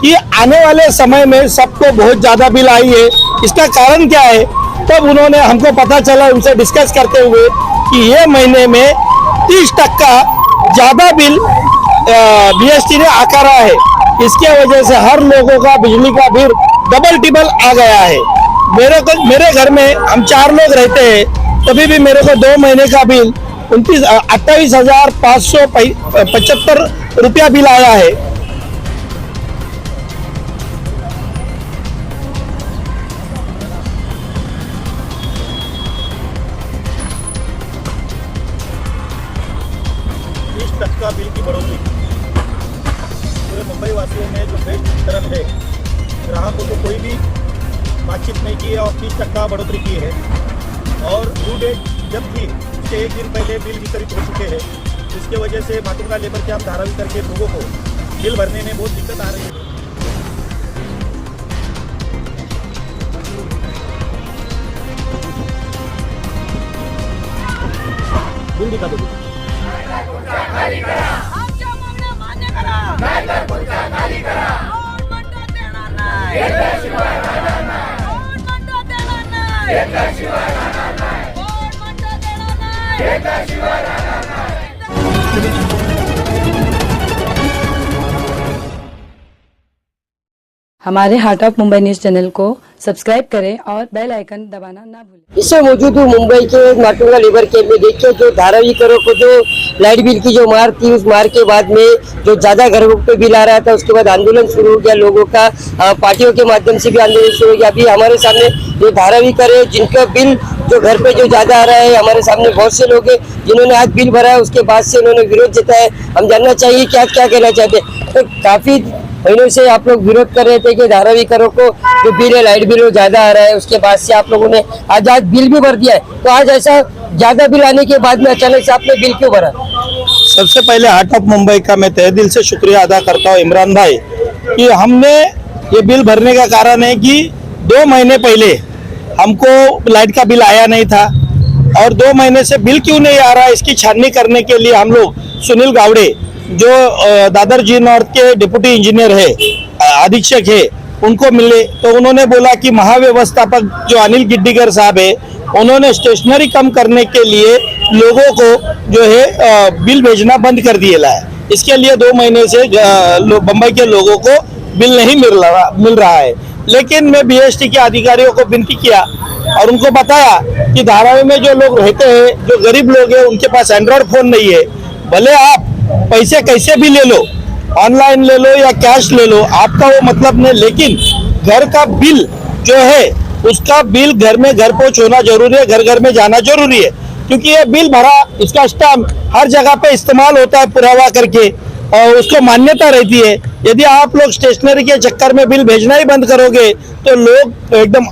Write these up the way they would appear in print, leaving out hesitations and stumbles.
कि आने वाले समय में सबको बहुत ज्यादा बिल आई है। इसका कारण क्या है? तब उन्होंने हमको पता चला उनसे डिस्कस करते हुए कि ये महीने में 30% ज्यादा बिल बीएसटी ने आकारा है। इसके वजह से हर लोगों का बिजली का बिल डबल टिबल आ गया है। मेरे घर में हम 4 लोग रहते हैं, तभी भी मेरे को 2 महीने का बिल 28,575 रुपया बिल आया है। टक्का बिल की बढ़ोतरी पूरे मुंबई वासियों में जो बेस्ट वितरण है, ग्राहकों को कोई भी बातचीत नहीं की है और 30% बढ़ोतरी की है। और ड्यू डेट जब थी उसके 1 दिन पहले बिल वितरित हो चुके हैं, जिसके वजह से मातृका लेबर कैंप धारावी करके लोगों को बिल भरने में बहुत दिक्कत आ रही है। बिल दिखा दो। आमच्या मागण्या मान्य करा, नाहीतर पुढच्या खाली करा. कोण म्हणतो देणार नाही, घेतल्याशिवाय राहणार नाही. कोण म्हणतो देणार नाही, घेतल्याशिवाय राहणार नाही. कोण म्हणतो देणार नाही, घेतल्याशिवाय राहणार नाही. हमारे heart of Mumbai news channel को सब्सक्राइब करें और बेल आइकन दबाना ना भूलें। इससे मौजूद हूँ मुंबई के माटुंगा लेबर कैंप में। देखिए जो धारावी करो को जो लाइट बिल की जो मार थी, उस मार के बाद में जो ज्यादा घरों पे बिल आ रहा था, उसके बाद आंदोलन शुरू हो गया लोगों का। पार्टियों के माध्यम से भी आंदोलन शुरू हो गया। अभी हमारे सामने जो धारावी करे जिनका बिल जो घर पे जो ज्यादा आ रहा है, हमारे सामने बहुत से लोग हैं जिन्होंने आज बिल भरा है, उसके बाद से उन्होंने विरोध जताया। हम जानना चाहिए क्या क्या कहना चाहते हैं। तो काफी महीनों से आप लोग विरोध कर रहे थे कि धारावी करो को जो बिल है, लाइट बिल वो ज्यादा आ रहा है, उसके बाद से आप लोगों ने आज बिल भी भर दिया है। तो आज ऐसा ज्यादा बिल आने के बाद में अचानक से आपने बिल क्यों भरा? सबसे पहले हार्ट ऑफ मुंबई का मैं तहे दिल से शुक्रिया अदा करता हूँ इमरान भाई कि हमने ये बिल भरने का कारण है कि 2 महीने पहले हमको लाइट का बिल आया नहीं था और 2 महीने से बिल क्यों नहीं आ रहा है, इसकी छाननी करने के लिए हम लोग सुनील गावड़े जो दादर जी नॉर्थ के डिप्टी इंजीनियर है, अधीक्षक है, उनको मिले। तो उन्होंने बोला कि महाव्यवस्थापक जो अनिल गिड्डीकर साहब है, उन्होंने स्टेशनरी कम करने के लिए लोगों को जो है बिल भेजना बंद कर दिया है। इसके लिए 2 महीने से बम्बई के लोगों को बिल नहीं मिल रहा है। लेकिन मैं बीएसटी के अधिकारियों को विनती किया और उनको बताया कि धारावी में जो लोग रहते हैं, जो गरीब लोग हैं, उनके पास एंड्रॉयड फोन नहीं है। भले आप पैसे कैसे भी ले लो, ऑनलाइन ले लो या कैश ले लो, आपका वो मतलब नहीं, लेकिन घर का बिल जो है उसका बिल घर में घर पहुंच होना जरूरी है, घर घर में जाना जरूरी है। क्योंकि ये बिल भरा, इसका स्टाम्प हर जगह पे इस्तेमाल होता है पुरावा करके और उसको मान्यता रहती है। यदि आप लोग स्टेशनरी के चक्कर में बिल भेजना ही बंद करोगे तो लोग एकदम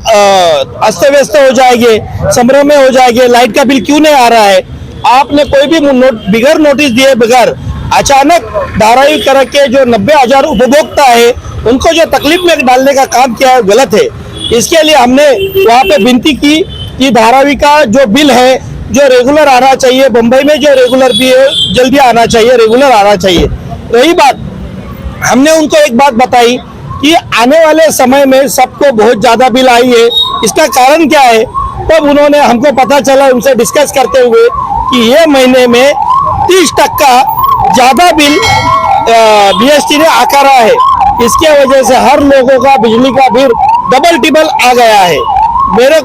अस्त व्यस्त हो जाएंगे, संभ्रम में हो जाएंगे, लाइट का बिल क्यों नहीं आ रहा है। आपने कोई भी बिगर नोटिस दिए बगैर अचानक धारावी कर के जो 90,000 उपभोक्ता है उनको जो तकलीफ में डालने का काम किया है, गलत है। इसके लिए हमने वहाँ पे विनती की कि धारावी का जो बिल है जो रेगुलर आना चाहिए, मुंबई में जो रेगुलर भी है जल्दी आना चाहिए, रेगुलर आना चाहिए। रही बात, हमने उनको एक बात बताई कि आने वाले समय में सबको बहुत ज्यादा बिल आई है। इसका कारण क्या है? तब उन्होंने हमको पता चला उनसे डिस्कस करते हुए कि ये महीने में 30% ज्यादा बिल बीएसटी ने आकारा है। इसके वजह से हर लोगों का बिजली का बिल डबल टिबल आ गया है। मेरे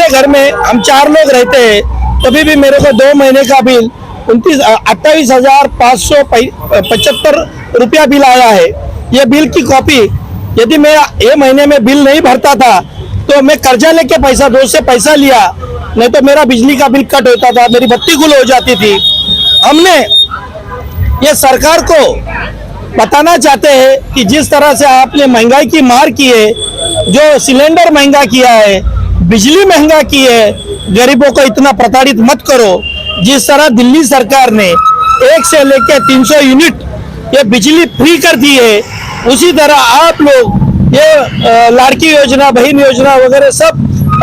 घर में हम 4 लोग रहते हैं, तभी भी मेरे को 2 महीने का बिल 28,575 रुपया बिल आया है। ये बिल की कॉपी यदि मैं ये महीने में बिल नहीं भरता था तो मैं कर्जा लेके दोस्त से पैसा लिया, नहीं तो मेरा बिजली का बिल कट होता था, मेरी बत्ती गुल हो जाती थी। हमने ये सरकार को बताना चाहते हैं कि जिस तरह से आपने महंगाई की मार की है, जो सिलेंडर महंगा किया है, बिजली महंगा की है, गरीबों को इतना प्रताड़ित मत करो। जिस तरह दिल्ली सरकार ने 1 से लेकर 300 यूनिट ये बिजली फ्री कर दी है, उसी तरह आप लोग ये लाड़की योजना, बहन योजना वगैरह सब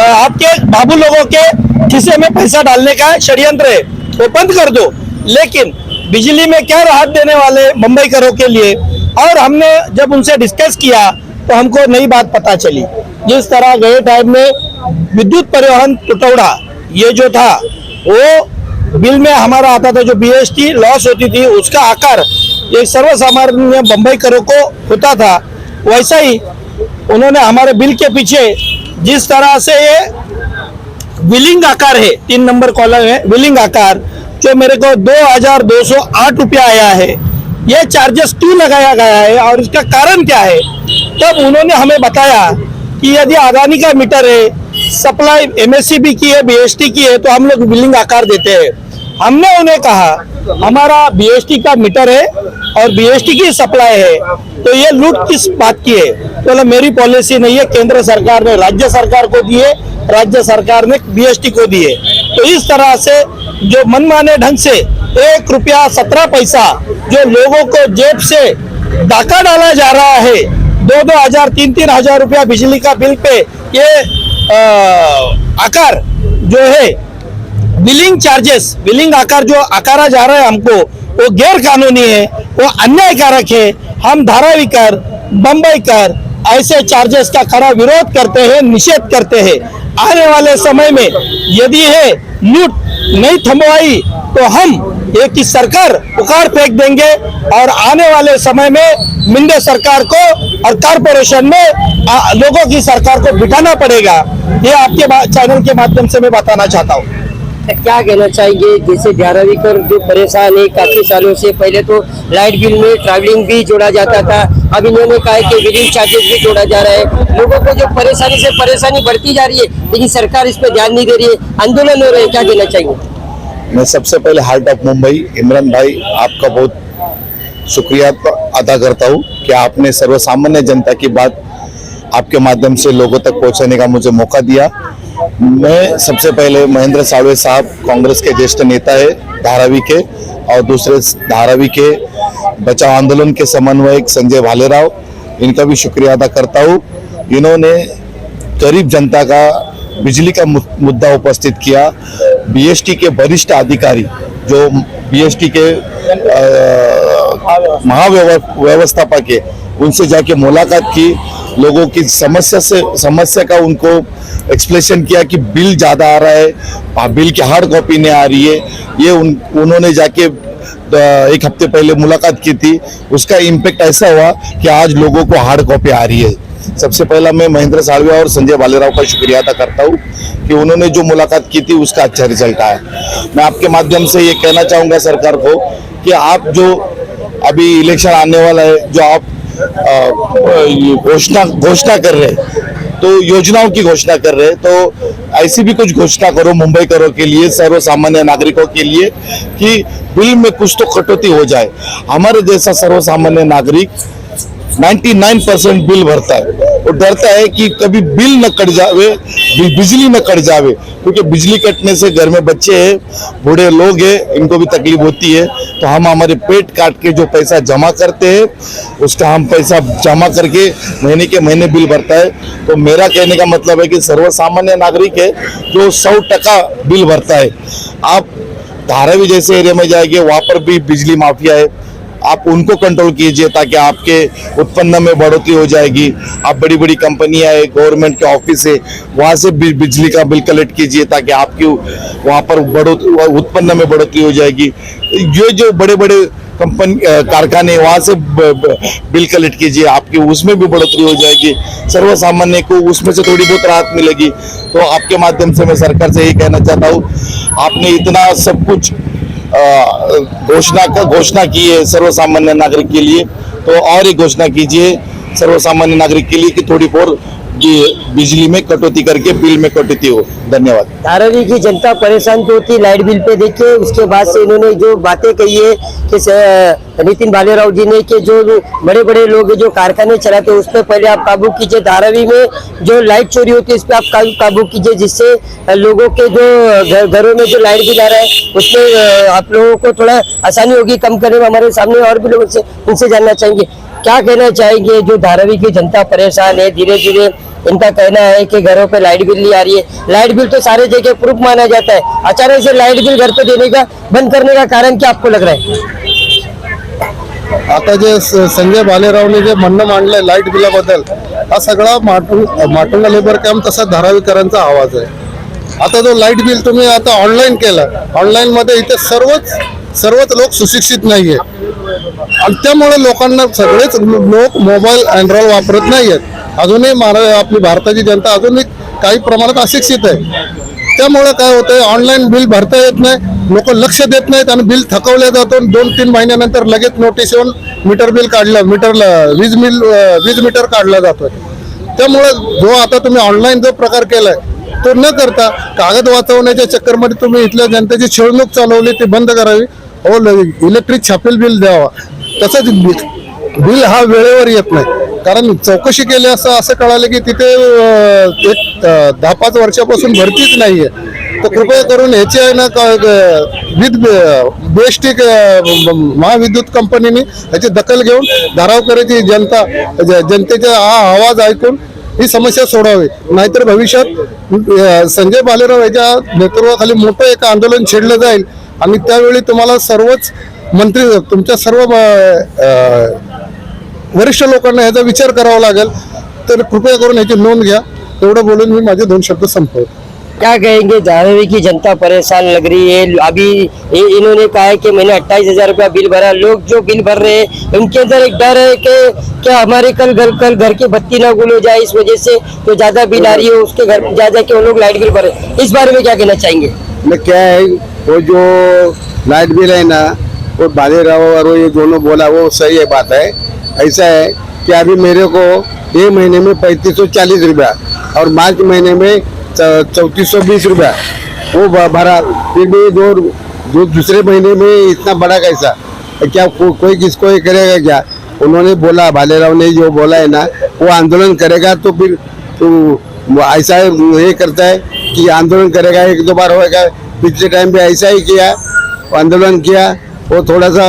आपके बाबू लोगों के खिस्से में पैसा डालने का षड्यंत्र है, वो बंद कर दो। लेकिन बिजली में क्या राहत देने वाले मुंबई करों के लिए? और हमने जब उनसे डिस्कस किया तो हमको नई बात पता चली। जिस तरह गए टाइम में विद्युत परिवहन टुटौड़ा ये जो था वो बिल में हमारा आता था, जो BST लॉस होती थी उसका आकार एक सर्वसामान्य बम्बईकरों को होता था, वैसा ही उन्होंने हमारे बिल के पीछे जिस तरह से ये बिलिंग आकार है, 3 नंबर कॉलम है बिलिंग आकार, जो मेरे को 2208 रुपया आया है, ये चार्जेस क्यों लगाया गया है और इसका कारण क्या है। तब उन्होंने हमें बताया कि यदि अदानी का मीटर है, सप्लाई MSCB की है, BST की है, तो हम लोग बिलिंग आकार देते हैं। हमने उन्हें कहा हमारा BST का मीटर है और BST की सप्लाई है, तो ये लूट किस बात की है। तो मेरी पॉलिसी नहीं है, केंद्र सरकार ने राज्य सरकार को दी है, राज्य सरकार ने BST को दी है। तो इस तरह से जो मनमाने ढंग से 1 रुपया 17 पैसा जो लोगों को जेब से डाका डाला जा रहा है, 2-2 हजार 3-3 हजार रुपया बिजली का बिल पे ये आकार जो है बिलिंग चार्जेस, बिलिंग आकार जो आकारा जा रहा है हमको, वो गैर कानूनी है, वो अन्यायकारक है। हम धारावीकर, बम्बईकर ऐसे चार्जेस का खड़ा विरोध करते हैं, निषेध करते हैं। आने वाले समय में यदि है लूट नहीं थमवाई तो हम एक ही सरकार उखाड़ फेंक देंगे और आने वाले समय में मिंदे सरकार को और कारपोरेशन में लोगों की सरकार को बिठाना पड़ेगा। ये आपके चैनल के माध्यम से मैं बताना चाहता हूँ। क्या कहना चाहेंगे, जैसे धारावीकर जो परेशान है काफी सालों से, पहले तो लाइट बिल में ट्रैवलिंग भी जोड़ा जाता था, अब इन्होंने कहा है कि बिलिंग चार्जेस भी जोड़ा जा रहा है। लोगों को जो परेशानी से परेशानी बढ़ती जा रही है, लेकिन सरकार इस पर ध्यान नहीं दे रही है, आंदोलन हो रहे हैं, क्या कहना चाहेंगे। मैं सबसे पहले हार्ट ऑफ मुंबई इमरान भाई आपका बहुत शुक्रिया अदा करता हूँ कि आपने सर्वसामान्य जनता की बात आपके माध्यम से लोगों तक पहुँचाने का मुझे मौका दिया। मैं सबसे पहले महेंद्र साळवे साहब कांग्रेस के ज्येष्ठ नेता है धारावी के, और दूसरे धारावी के बचाव आंदोलन के समन्वयक संजय भालेराव, इनका भी शुक्रिया अदा करता हूँ। इन्होंने गरीब जनता का बिजली का मुद्दा उपस्थित किया। BST के वरिष्ठ अधिकारी जो BST के महाव्यवस्थापक है, उनसे जाके मुलाकात की, लोगों की समस्या का उनको एक्सप्लेनेशन किया कि बिल ज़्यादा आ रहा है, बिल की हार्ड कॉपी नहीं आ रही है। ये उन्होंने जाके 1 हफ्ते पहले मुलाकात की थी, उसका इम्पैक्ट ऐसा हुआ कि आज लोगों को हार्ड कॉपी आ रही है। सबसे पहला मैं महेंद्र साळवे और संजय भालेराव का शुक्रिया अदा करता हूँ कि उन्होंने जो मुलाकात की थी उसका अच्छा रिजल्ट आया। मैं आपके माध्यम से ये कहना चाहूँगा सरकार को कि आप जो अभी इलेक्शन आने वाला है, जो आप घोषणा कर रहे हैं, तो योजनाओं की घोषणा कर रहे हैं, तो ऐसी भी कुछ घोषणा करो मुंबईकरों के लिए, सर्वसामान्य नागरिकों के लिए, कि बिल में कुछ तो कटौती हो जाए। हमारे जैसा सर्वसामान्य नागरिक 99% बिल भरता है, वो डरता है कि कभी बिल न कट जावे, बिजली न कट जावे, क्योंकि बिजली कटने से घर में बच्चे हैं, बूढ़े लोग हैं, इनको भी तकलीफ होती है। तो हम हमारे पेट काट के जो पैसा जमा करते हैं, उसका हम पैसा जमा करके महीने के महीने बिल भरता है। तो मेरा कहने का मतलब है कि सर्वसामान्य नागरिक है जो 100% बिल भरता है। आप धारावी जैसे एरिया में जाएंगे, वहाँ पर भी बिजली माफिया है, आप उनको कंट्रोल कीजिए ताकि आपके उत्पन्न में बढ़ोतरी हो जाएगी। आप बड़ी बड़ी कंपनियां है, गवर्नमेंट के ऑफिस है, वहां से बिजली का बिल कलेक्ट कीजिए ताकि आपकी वहां पर उत्पन्न में बढ़ोतरी हो जाएगी। ये जो बड़े बड़े कंपनी कारखाने, वहां से बिल कलेक्ट कीजिए, आपकी उसमें भी बढ़ोतरी हो जाएगी, सर्वसामान्य को उसमें से थोड़ी बहुत राहत मिलेगी। तो आपके माध्यम से मैं सरकार से यही कहना चाहता हूँ, आपने इतना सब कुछ घोषणा की है सर्वसामान्य नागरिक के लिए, तो और एक घोषणा कीजिए सर्वसामान्य नागरिक के लिए कि थोड़ी और ये बिजली में कटौती करके बिल में कटौती हो। धन्यवाद। धारावी की जनता परेशान तो थी लाइट बिल पे, देखिए उसके बाद से इन्होंने जो बातें कही है कि नितिन भालेराव जी ने, कि जो बड़े बड़े लोग जो कारखाने चलाते हैं उस पर पहले आप काबू कीजिए। धारावी में जो लाइट चोरी होती है इस पर आप काबू कीजिए, जिससे लोगों के जो घरों में जो लाइट बिल आ रहा है उसमें आप लोगों को थोड़ा आसानी होगी कम करने में। हमारे सामने और भी लोग उनसे जानना चाहेंगे, क्या कहना चाहेंगे। जो धारावी की जनता परेशान है, धीरे धीरे इनका कहना है कि घरों पे लाइट बिल नहीं आ रही है। लाइट बिल तो सारे जगह प्रूफ माना जाता है, अचानक से लाइट बिल घर पे देने का बंद करने का कारण क्या आपको लग रहा है। आता जे संजय भालेरावने जे म्हणणं मांडलंय लाईट बिलाबद्दल, हा सगळा माटुंगा लेबर कॅम्प तसा धारावीकरांचा आवाज आहे. आता जो लाईट बिल तुम्ही आता ऑनलाईन केलं, ऑनलाईन मध्ये इथे सर्वच लोक सुशिक्षित नाहीये आणि त्यामुळे लोकांना सगळेच लोक मोबाईल अँड्रॉइड वापरत नाहीयेत. अजूनही आपली भारताची जनता अजूनही काही प्रमाणात अशिक्षित आहे. त्यामुळे काय होतंय, ऑनलाईन बिल भरता येत नाही, लोक लक्ष देत नाहीत आणि बिल थकवले जातो. 2-3 महिन्यानंतर लगेच नोटीस येऊन मीटर बिल वीज मीटर काढला जातोय. त्यामुळे जो आता तुम्ही ऑनलाईन जो प्रकार केलाय तो न करता कागद वाचवण्याच्या चक्करमध्ये तुम्ही इथल्या जनतेची छळणूक चालवली, ती बंद करावी. इलेक्ट्रिक छापील बिल द्यावा. तसंच बिल हा वेळेवर येत नाही. कारण चौकशी केली असं कळालं की तिथे एक 10-5 वर्षापासून भरतीच नाहीये. तर कृपया करून ह्याची आहे ना बेस्टिक महाविद्युत कंपनीने ह्याची दखल घेऊन धारावकरांची जनतेचा हा आवाज ऐकून ही समस्या सोडावी. नाहीतर भविष्यात संजय भालेराव याच्या नेतृत्वाखाली मोठं एक आंदोलन छेडलं जाईल आणि त्यावेळी तुम्हाला सर्वच मंत्री, तुमच्या सर्व वरिष्ठ लोकांना ह्याचा विचार करावा लागेल. तर कृपया करून ह्याची नोंद घ्या. एवढं बोलून मी माझे 2 शब्द संपवतो. क्या कहेंगे, धारावी की जनता परेशान लग रही है. अभी इन्होंने कहा है कि मैंने 28,000 रुपया बिल भरा. लोग जो बिल भर रहे हैं उनके अंदर एक डर है कि क्या हमारे कल घर की बत्ती ना गुल हो जाए, इस वजह से जो ज्यादा बिल आ रही है उसके घर ज्यादा के वो लोग लाइट बिल भरे. इस बारे में क्या कहना चाहेंगे? मैं क्या है, वो जो लाइट बिल है ना, वो भालेराव और ये दोनों बोला वो सही है, बात है. ऐसा है कि अभी मेरे को 1 महीने में 3540 रुपया और मार्च महीने में 3420 रुपया वो भरा. फिर भी जो दूसरे महीने में इतना बड़ा कैसा, क्या कोई किसको ये करेगा क्या? उन्होंने बोला, भालेराव ने जो बोला है ना, वो आंदोलन करेगा. तो फिर तो ऐसा ये करता है कि आंदोलन करेगा, 1-2 बार होगा. पिछले टाइम पे ऐसा ही किया, आंदोलन किया. वो थोड़ा सा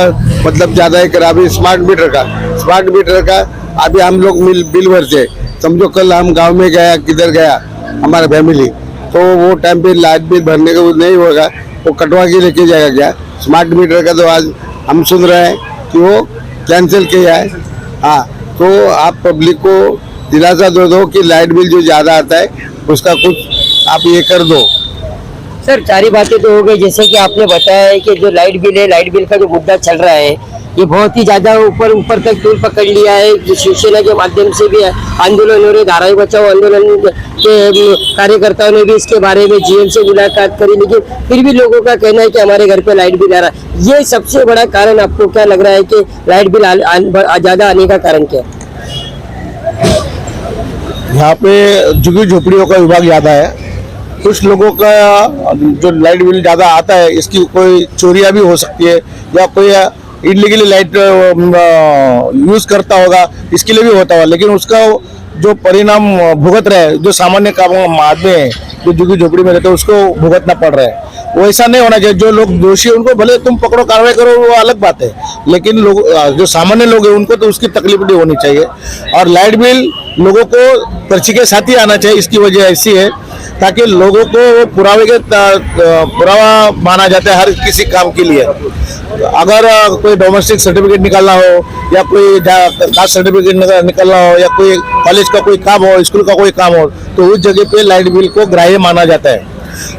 मतलब ज़्यादा ही करा. अभी स्मार्ट मीटर का अभी हम लोग बिल भरते. समझो कल हम गांव में गया, किधर गया हमारा फैमिली, तो वो टाइम पे लाइट बिल भरने का नहीं होगा, वो कटवा के लेके जाएगा क्या? स्मार्ट मीटर का तो आज हम सुन रहे हैं कि वो कैंसिल किया है. हाँ, तो आप पब्लिक को दिलासा दो कि लाइट बिल जो ज़्यादा आता है उसका कुछ आप ये कर दो. सर, सारी बातें तो हो गई. जैसे कि आपने बताया है कि जो लाइट बिल है, लाइट बिल का जो मुद्दा चल रहा है ये बहुत ही ज्यादा ऊपर तक तूल पकड़ लिया है. शिवसेना के माध्यम से भी आंदोलन हो रहे, धारावी बचाओ आंदोलन के कार्यकर्ताओं ने भी इसके बारे में जीएम से मुलाकात करी, लेकिन फिर भी लोगों का कहना है कि हमारे घर पे लाइट बिल आ रहा है. ये सबसे बड़ा कारण आपको क्या लग रहा है कि लाइट बिल ज्यादा आने का कारण क्या है? यहाँ पे झुग्गी झोपड़ियों का विभाग ज़्यादा है. कुछ लोगों का जो लाइट बिल ज़्यादा आता है, इसकी कोई चोरियाँ भी हो सकती है या कोई इलीगली लाइट यूज़ करता होगा, इसके लिए भी होता होगा. लेकिन उसका जो परिणाम भुगत रहे हैं, जो सामान्य आदमी है जो झुग्गी झोपड़ी में रहते हैं, उसको भुगतना पड़ रहा है. वो ऐसा नहीं होना चाहिए. जो लोग दोषी हैं उनको भले तुम पकड़ो, कार्रवाई करो, वो अलग बात है. लेकिन लोग जो सामान्य लोग हैं उनको तो उसकी तकलीफ नहीं होनी चाहिए. और लाइट बिल लोगों को पर्ची के साथ ही आना चाहिए. इसकी वजह ऐसी है ताकि लोगों को पुरावा माना जाता है हर किसी काम के लिए. अगर कोई डोमेस्टिक सर्टिफिकेट निकालना हो या कोई कास्ट सर्टिफिकेट निकालना हो या कोई कॉलेज का कोई काम हो, स्कूल का कोई काम हो, तो उस जगह पे लाइट बिल को ग्राह्य माना जाता है.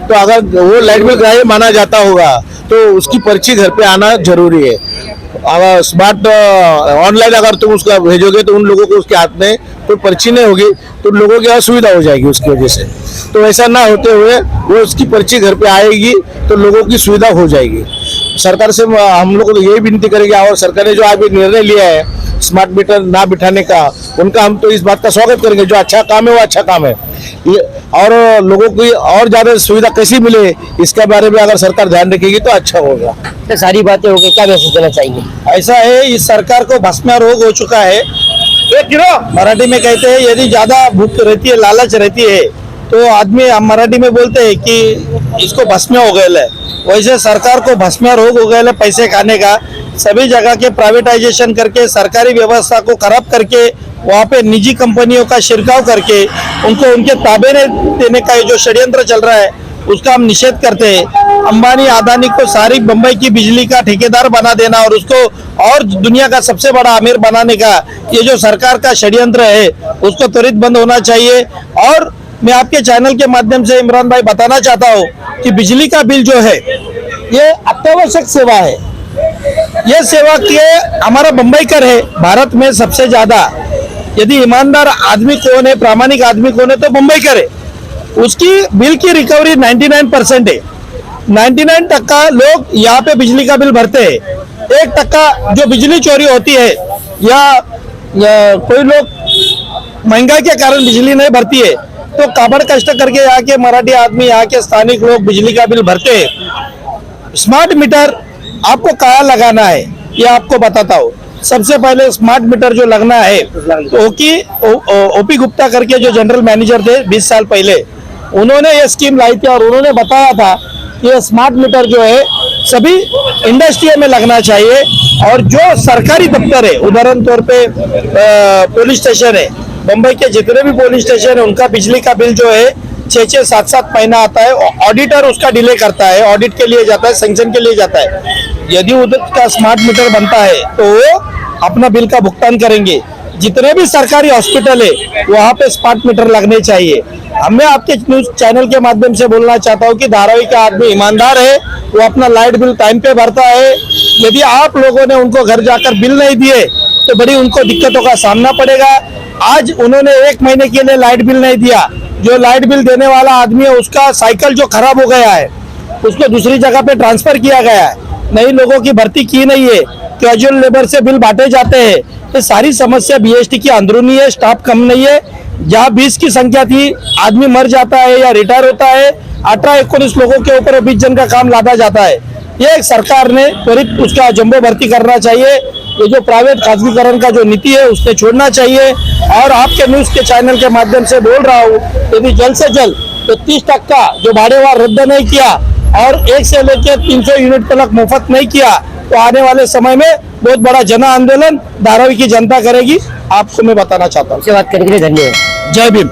तो अगर वो लाइट बिल ग्राह्य माना जाता होगा तो उसकी पर्ची घर पे आना जरूरी है. अगर स्मार्ट ऑनलाइन अगर तुम उसका भेजोगे तो उन लोगों को उसके हाथ में कोई पर्ची नहीं होगी, तो लोगों की असुविधा हो जाएगी उसकी वजह से. तो ऐसा ना होते हुए वो उसकी पर्ची घर पे आएगी तो लोगों की सुविधा हो जाएगी. सरकार से हम लोग यही विनती करेंगे, और सरकार ने जो अभी निर्णय लिया है स्मार्ट मीटर ना बिठाने का, उनका हम तो इस बात का स्वागत करेंगे. जो अच्छा काम है वो अच्छा काम है. और लोगों को और ज्यादा सुविधा कैसी मिले इसके बारे में अगर सरकार ध्यान रखेगी तो अच्छा होगा. तो सारी बातें हो गई, क्या मैसेज देना चाहेंगे? ऐसा है, इस सरकार को भस्मा रोग हो चुका है. मराठी में कहते हैं यदि ज्यादा भूख रहती है, लालच रहती है, तो आदमी हम मराठी में बोलते हैं कि इसको भस्मा हो गया है. वैसे सरकार को भस्मा रोग हो गया है पैसे खाने का. सभी जगह के प्राइवेटाइजेशन करके, सरकारी व्यवस्था को खराब करके, वहाँ पे निजी कंपनियों का शिरकाव करके उनको उनके ताबे देने का जो षड्यंत्र चल रहा है उसका हम निषेध करते हैं. अंबानी अदानी को सारी बम्बई की बिजली का ठेकेदार बना देना और उसको और दुनिया का सबसे बड़ा अमीर बनाने का ये जो सरकार का षड्यंत्र है उसको त्वरित बंद होना चाहिए। और मैं आपके चैनल के माध्यम से इमरान भाई बताना चाहता हूँ कि बिजली का बिल जो है ये अत्यावश्यक सेवा है। ये सेवा के हमारा बम्बई कर है भारत में सबसे ज्यादा। यदि ईमानदार आदमी कौन है, प्रामाणिक आदमी कौन है, तो बम्बई कर है। उसकी बिल की रिकवरी 99% है। 99% लोग यहाँ पे बिजली का बिल भरते हैं। 1% जो बिजली चोरी होती है या कोई लोग महंगाई के कारण बिजली नहीं भरती है तो काबड़ कष्ट करके यहाँ के मराठी आदमी, यहाँ के स्थानिक लोग बिजली का बिल भरते हैं। स्मार्ट मीटर आपको कहाँ लगाना है ये आपको बताता हूँ। सबसे पहले स्मार्ट मीटर जो लगना है ओपी गुप्ता करके जो जनरल मैनेजर थे 20 साल पहले, उन्होंने ये स्कीम लाई थी और उन्होंने बताया था कि ये स्मार्ट मीटर जो है सभी इंडस्ट्री में लगना चाहिए। और जो सरकारी दफ्तर है, उदाहरण तौर पे पुलिस स्टेशन है, मुंबई के जितने भी पुलिस स्टेशन है उनका बिजली का बिल जो है 6-6, 7-7 महीना आता है। ऑडिटर उसका डिले करता है, ऑडिट के लिए जाता है, सैंक्शन के लिए जाता है। यदि उधर का स्मार्ट मीटर बनता है तो वो अपना बिल का भुगतान करेंगे। जितने भी सरकारी हॉस्पिटल है वहाँ पे स्मार्ट मीटर लगने चाहिए। मैं आपके न्यूज चैनल के माध्यम से बोलना चाहता हूँ कि धारावी का आदमी ईमानदार है, वो अपना लाइट बिल टाइम पे भरता है। यदि आप लोगों ने उनको घर जाकर बिल नहीं दिए तो बड़ी उनको दिक्कतों का सामना पड़ेगा। आज उन्होंने 1 महीने के लिए लाइट बिल नहीं दिया। जो लाइट बिल देने वाला आदमी है उसका साइकिल जो खराब हो गया है उसको दूसरी जगह पे ट्रांसफर किया गया है, नई लोगों की भर्ती की नहीं है, कैजुअल लेबर से बिल बांटे जाते हैं। ये सारी समस्या बीएसटी की अंदरूनी है, स्टाफ कम नहीं है। जहाँ 20 की संख्या थी, आदमी मर जाता है या रिटायर होता है, 18-19 लोगों के ऊपर 20 जन का काम लादा जाता है। ये सरकार ने त्वरित उसका जम्बो भर्ती करना चाहिए। ये जो प्राइवेट खासगीकरण का जो नीति है उसने छोड़ना चाहिए। और आपके न्यूज के चैनल के माध्यम से बोल रहा हूँ, यदि जल्द से जल्द 33% जो भाड़ेवार रद्द नहीं किया और 1 से लेकर 300 यूनिट तक मुफ्त नहीं किया तो आने वाले समय में बहुत बड़ा जन आंदोलन धारावी की जनता करेगी। आपको मैं बताना चाहता हूँ। बात करने के लिए धन्यवाद। जय भीम।